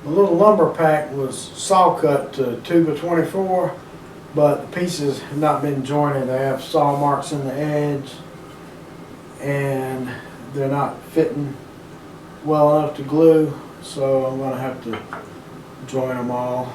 The little lumber pack was saw cut to 2x24, but the pieces have not been jointed. They have saw marks in the edge and they're not fitting well enough to glue, so I'm going to have to join them all.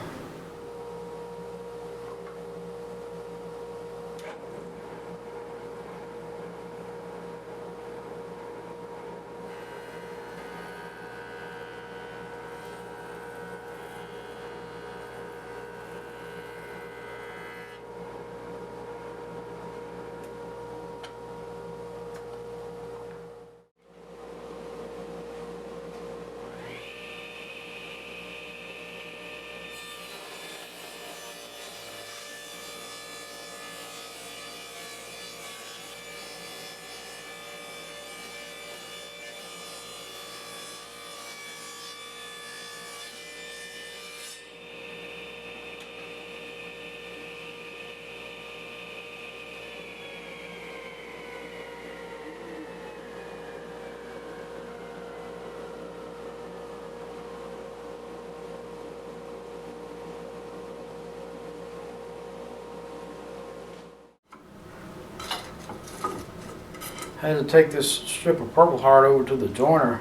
I had to take this strip of purple heart over to the joiner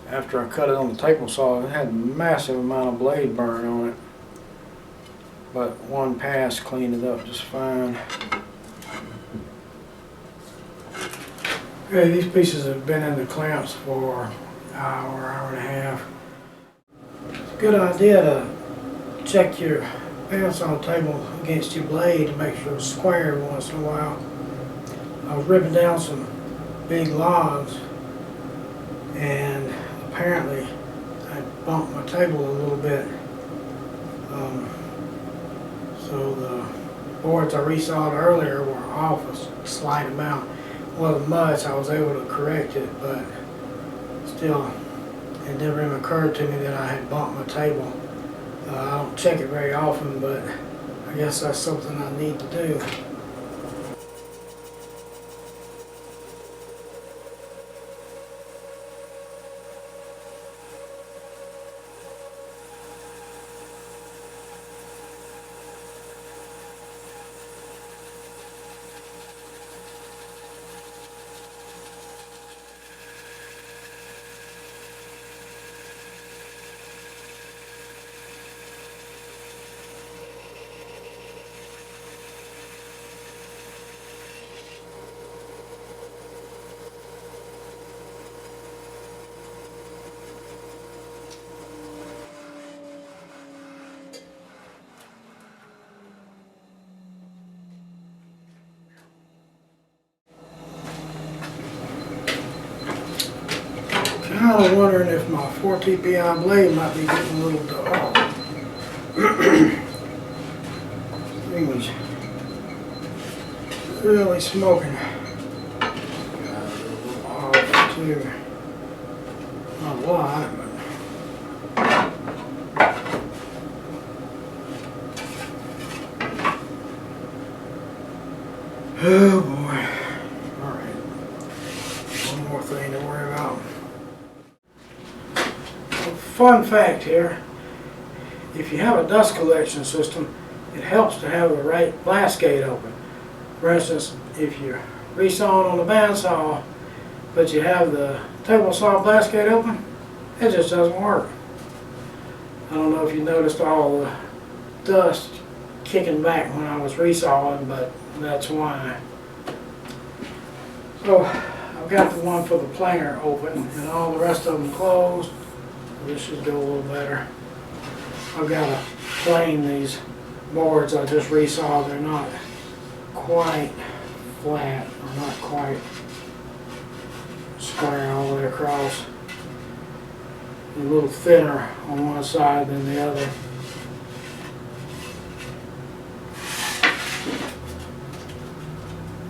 after I cut it on the table saw. It had a massive amount of blade burn on it, but one pass cleaned it up just fine. Okay, these pieces have been in the clamps for an hour, hour and a half. It's a good idea to check your bandsaw table against your blade to make sure it's square once in a while. I was ripping down some big logs and apparently I bumped my table a little bit. So the boards I resawed earlier were off a slight amount. It wasn't much, I was able to correct it, but still it never even occurred to me that I had bumped my table. I don't check it very often, but I guess that's something I need to do. Kind of wondering if my 4 TPI blade might be getting a little dull. Thing was really smoking. Got a little off too. Not a lot, but oh boy. Alright. One more thing to worry about. Fun fact here, if you have a dust collection system, it helps to have the right blast gate open. For instance, if you're resawing on the bandsaw, but you have the table saw blast gate open, it just doesn't work. I don't know if you noticed all the dust kicking back when I was resawing, but that's why. So I've got the one for the planer open and all the rest of them closed. This should go a little better. I've got to plane these boards I just resawed. They're not quite flat, or not quite square all the way across. They're a little thinner on one side than the other.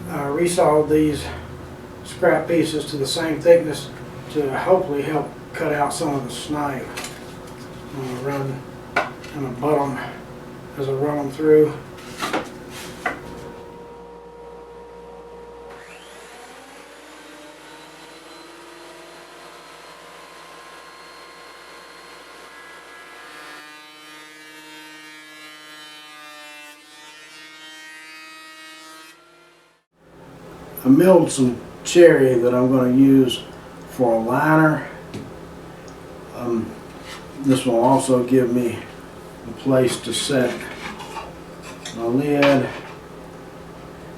I resawed these scrap pieces to the same thickness to hopefully help cut out some of the snipe. I'm going to butt them as I run them through. I milled some cherry that I'm going to use for a liner. This will also give me a place to set my lid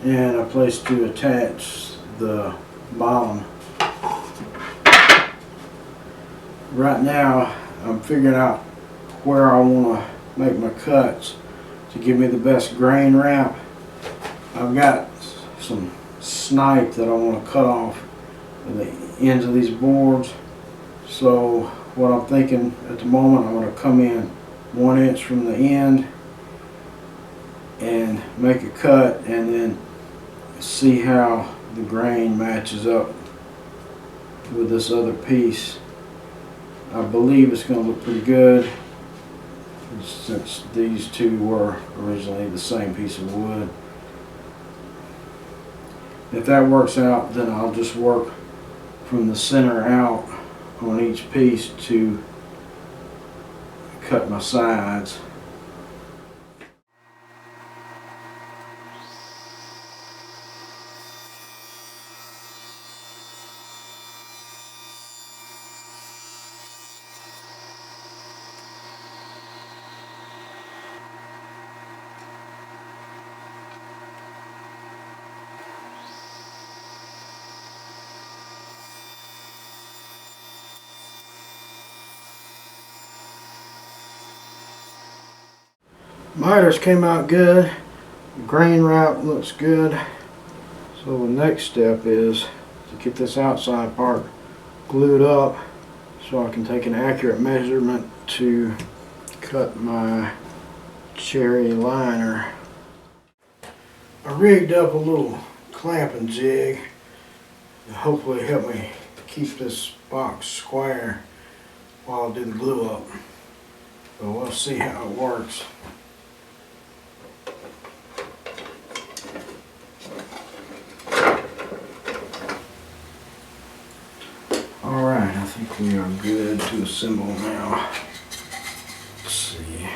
and a place to attach the bottom. Right now I'm figuring out where I want to make my cuts to give me the best grain wrap. I've got some snipe that I want to cut off at the ends of these boards. So what I'm thinking at the moment, I'm going to come in 1 inch from the end and make a cut and then see how the grain matches up with this other piece. I believe it's going to look pretty good since these two were originally the same piece of wood. If that works out, then I'll just work from the center out on each piece to cut my sides. Miters came out good. The grain wrap looks good. So the next step is to get this outside part glued up so I can take an accurate measurement to cut my cherry liner. I rigged up a little clamping jig to hopefully help me keep this box square while I do the glue up. So we'll see how it works. Alright, I think we are good to assemble now. Let's see.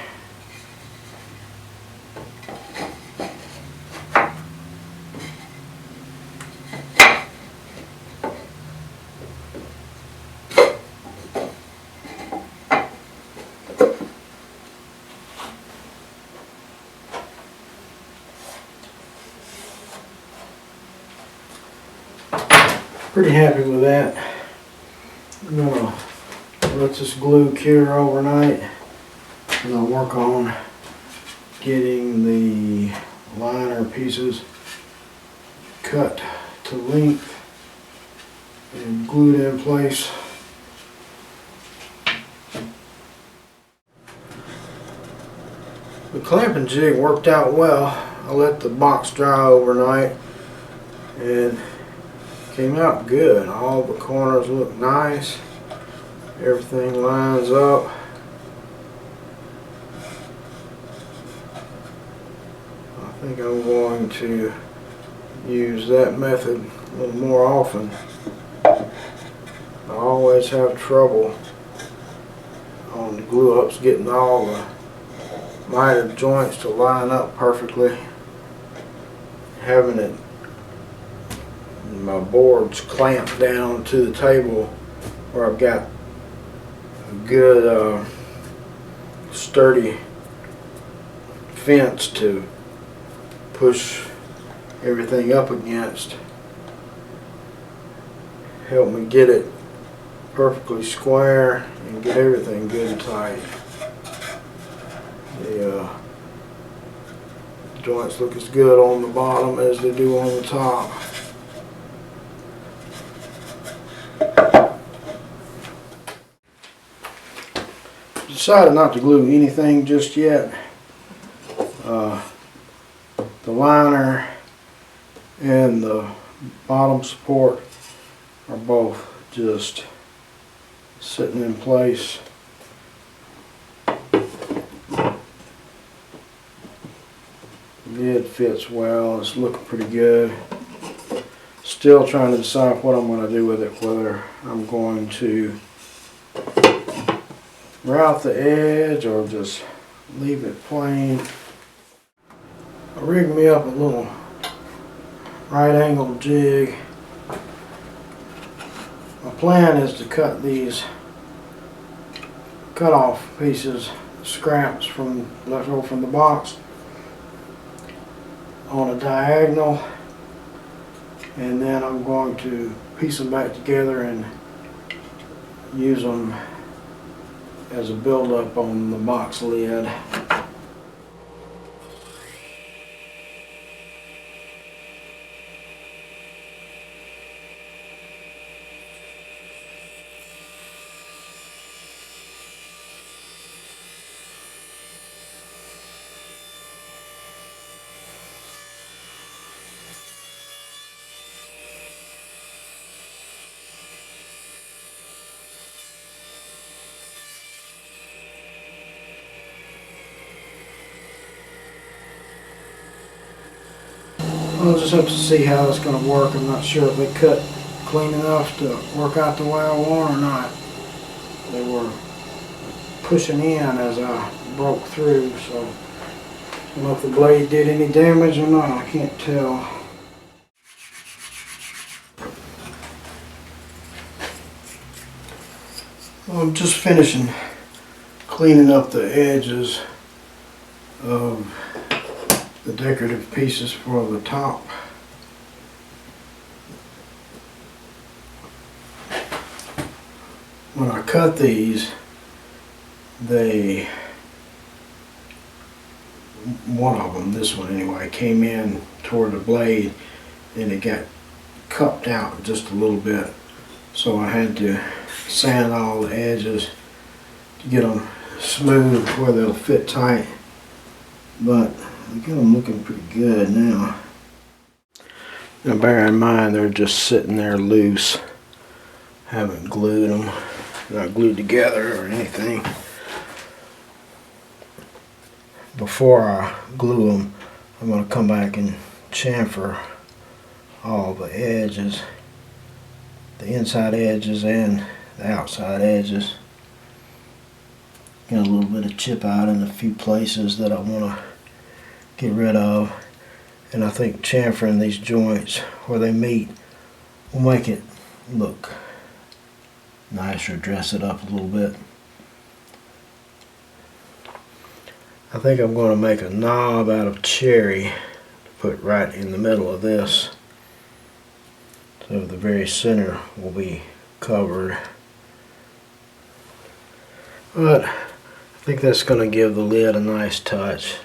Pretty happy with that. I'm gonna let this glue cure overnight and I'll work on getting the liner pieces cut to length and glued in place. The clamping jig worked out well. I let the box dry overnight and came out good. All the corners look nice. Everything lines up. I think I'm going to use that method a little more often. I always have trouble on the glue ups getting all the miter joints to line up perfectly. Having it my boards clamped down to the table where I've got a good sturdy fence to push everything up against. Help me get it perfectly square and get everything good and tight. The joints look as good on the bottom as they do on the top. Decided not to glue anything just yet. The liner and the bottom support are both just sitting in place. It fits well. It's looking pretty good. Still trying to decide what I'm going to do with it, whether I'm going to route the edge or just leave it plain. I rigged me up a little right angle jig. My plan is to cut these cut off pieces, scraps from left over from the box, on a diagonal, and then I'm going to piece them back together and use them as a build-up on the box lid. I'll just have to see how it's going to work. I'm not sure if they cut clean enough to work out the way I want or not. They were pushing in as I broke through, so I don't know if the blade did any damage or not. I can't tell. Well, I'm just finishing cleaning up the edges of the decorative pieces for the top. When I cut these, one of them, this one anyway, came in toward the blade and it got cupped out just a little bit, so I had to sand all the edges to get them smooth where they'll fit tight, but I got them looking pretty good now. Now bear in mind they're just sitting there loose. Haven't glued them, not glued together or anything. Before I glue them, I'm going to come back and chamfer all the edges, the inside edges and the outside edges. Got a little bit of chip out in a few places that I want to get rid of, and I think chamfering these joints where they meet will make it look nicer, dress it up a little bit. I think I'm going to make a knob out of cherry to put right in the middle of this, so the very center will be covered. But I think that's going to give the lid a nice touch.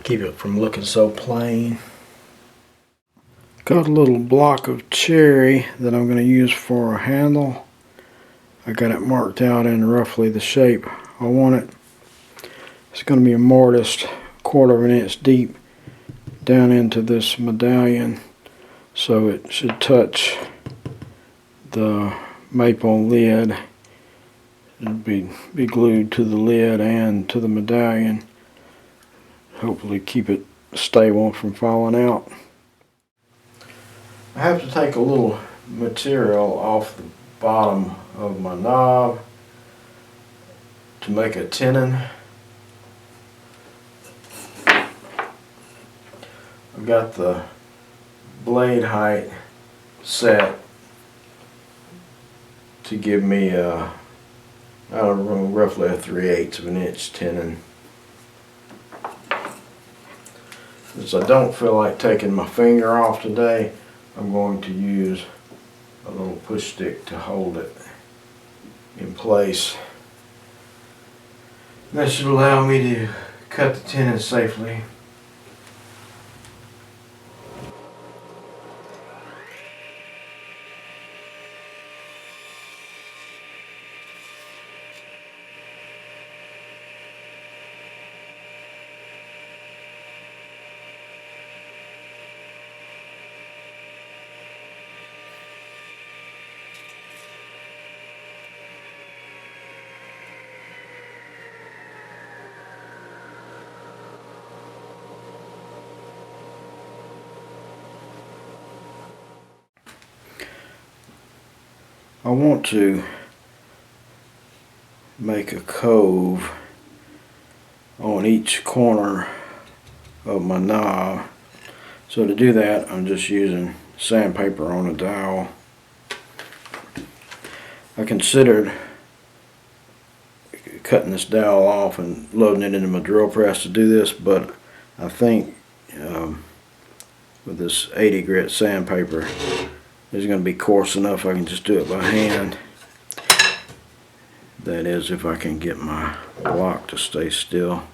Keep it from looking so plain. Got a little block of cherry that I'm going to use for a handle. I got it marked out in roughly the shape I want it. It's going to be mortised 1/4 inch deep down into this medallion, so it should touch the maple lid. It'll be glued to the lid and to the medallion. Hopefully keep it stable from falling out. I have to take a little material off the bottom of my knob to make a tenon. I've got the blade height set to give me a, I don't know, roughly a 3/8 inch tenon. Since I don't feel like taking my finger off today, I'm going to use a little push stick to hold it in place. That should allow me to cut the tenon safely. I want to make a cove on each corner of my knob So to do that, I'm just using sandpaper on a dowel. I considered cutting this dowel off and loading it into my drill press to do this, but I think with this 80 grit sandpaper, it's going to be coarse enough I can just do it by hand. That is, if I can get my block to stay still.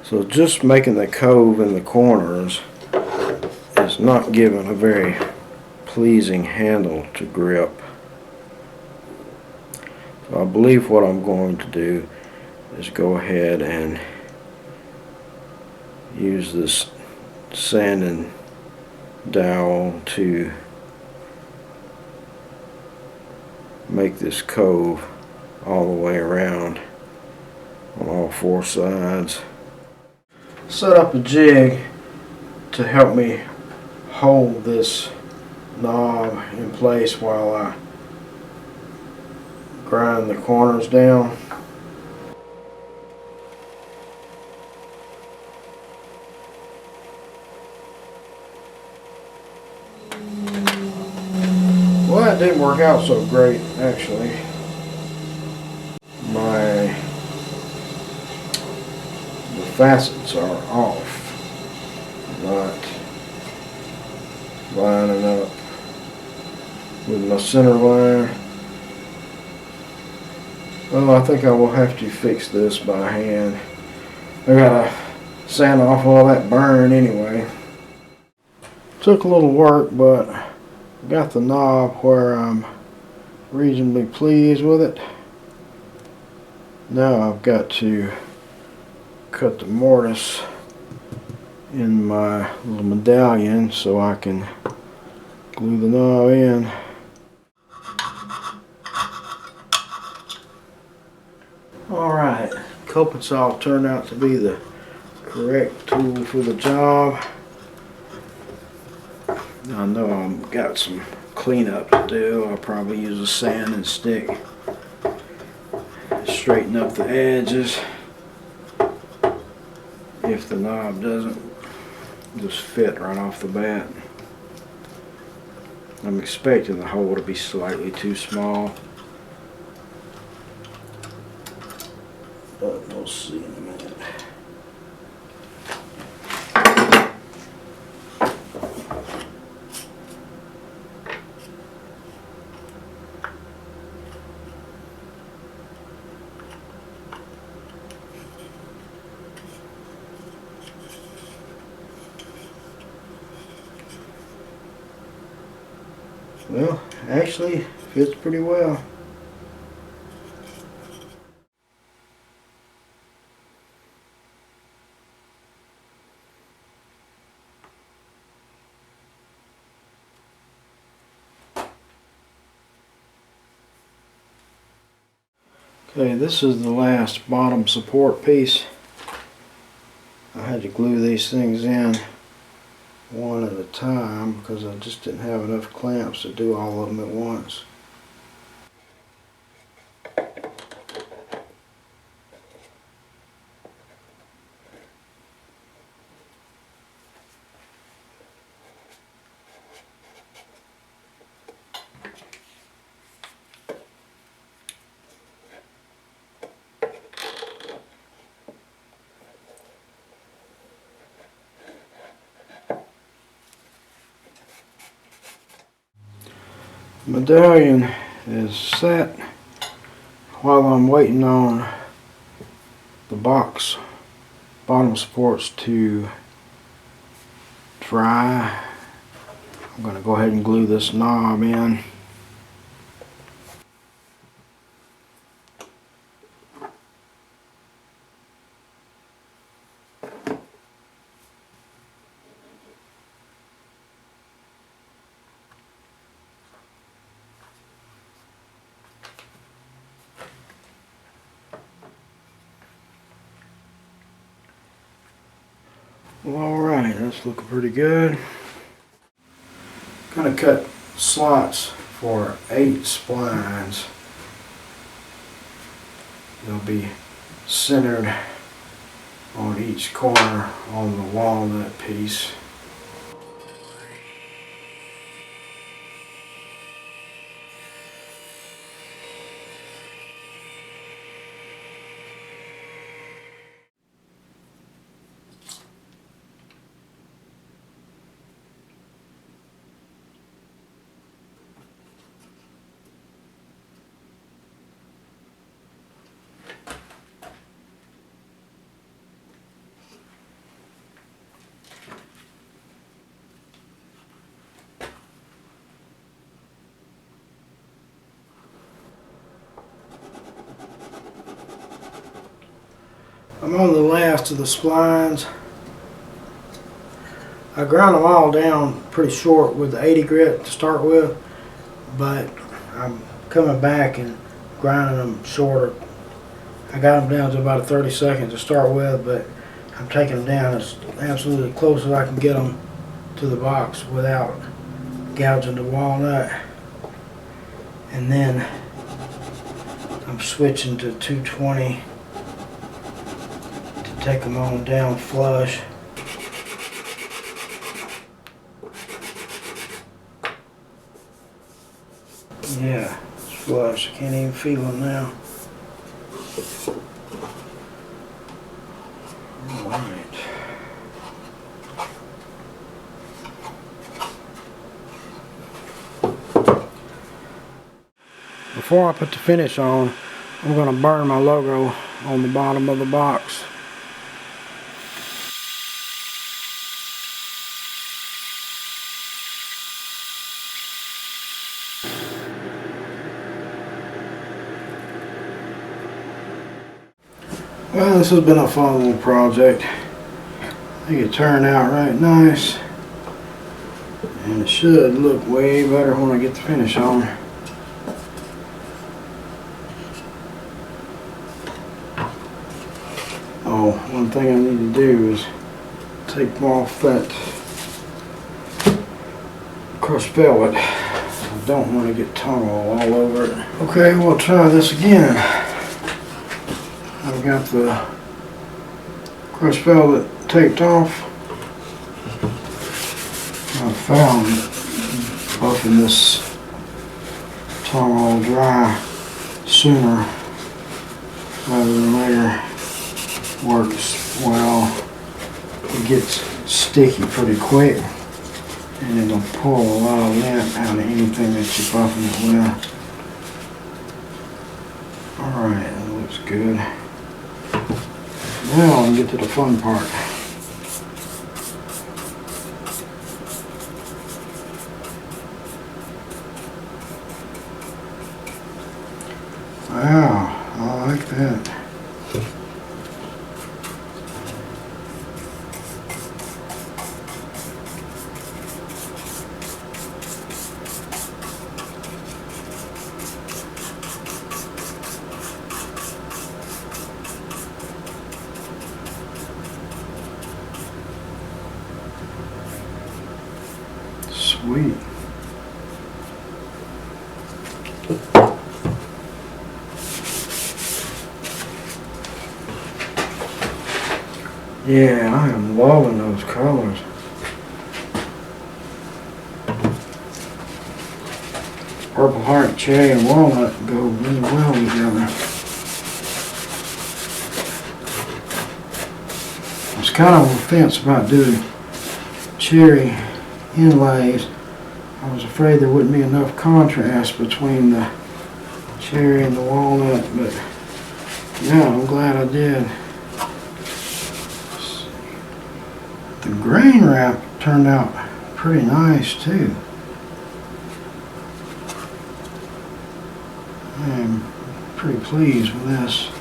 So just making the cove in the corners is not giving a very pleasing handle to grip. So I believe what I'm going to do is go ahead and use this sanding dowel to make this cove all the way around on all four sides. Set up a jig to help me hold this knob in place while I grind the corners down. Well, that didn't work out so great, actually. The facets are off, not lining up with my center line. Well, I think I will have to fix this by hand. I gotta sand off all that burn anyway. Took a little work, but got the knob where I'm reasonably pleased with it. Now I've got to cut the mortise in my little medallion so I can glue the knob in. Alright, coping saw turned out to be the correct tool for the job. I know I've got some cleanup to do. I'll probably use a sanding stick, straighten up the edges if the knob doesn't just fit right off the bat. I'm expecting the hole to be slightly too small, but we'll see in a minute. Well, actually fits pretty well. Okay, this is the last bottom support piece. I had to glue these things in one at a time because I just didn't have enough clamps to do all of them at once. Medallion is set. While I'm waiting on the box bottom supports to dry, I'm going to go ahead and glue this knob in. Well, alright, that's looking pretty good. Gonna cut slots for 8 splines. They'll be centered on each corner on the walnut piece. I'm on the last of the splines. I ground them all down pretty short with the 80 grit to start with, but I'm coming back and grinding them shorter. I got them down to about a 32nd to start with, but I'm taking them down as absolutely close as I can get them to the box without gouging the walnut. And then I'm switching to 220 to take them on down flush. Yeah, it's flush. I can't even feel them now. Alright. Before I put the finish on, I'm going to burn my logo on the bottom of the box. Well, this has been a fun little project. I think it turned out right nice. And it should look way better when I get the finish on. Oh, one thing I need to do is take off that crushed velvet. I don't want to get tongue all over it. Okay, we'll try this again. I've got the crushed velvet taped off. I found buffing this tongue all dry sooner rather than later works well. It gets sticky pretty quick and it'll pull a lot of lint out of anything that you're buffing it with. Alright, that looks good. Now I'll get to the fun part. Wow, I like that. Sweet. Yeah, I am loving those colors. Purple Heart, Cherry, and Walnut go really well together. I was kind of on the fence about doing cherry inlays. I was afraid there wouldn't be enough contrast between the cherry and the walnut, but yeah, I'm glad I did. The grain wrap turned out pretty nice too. I'm pretty pleased with this.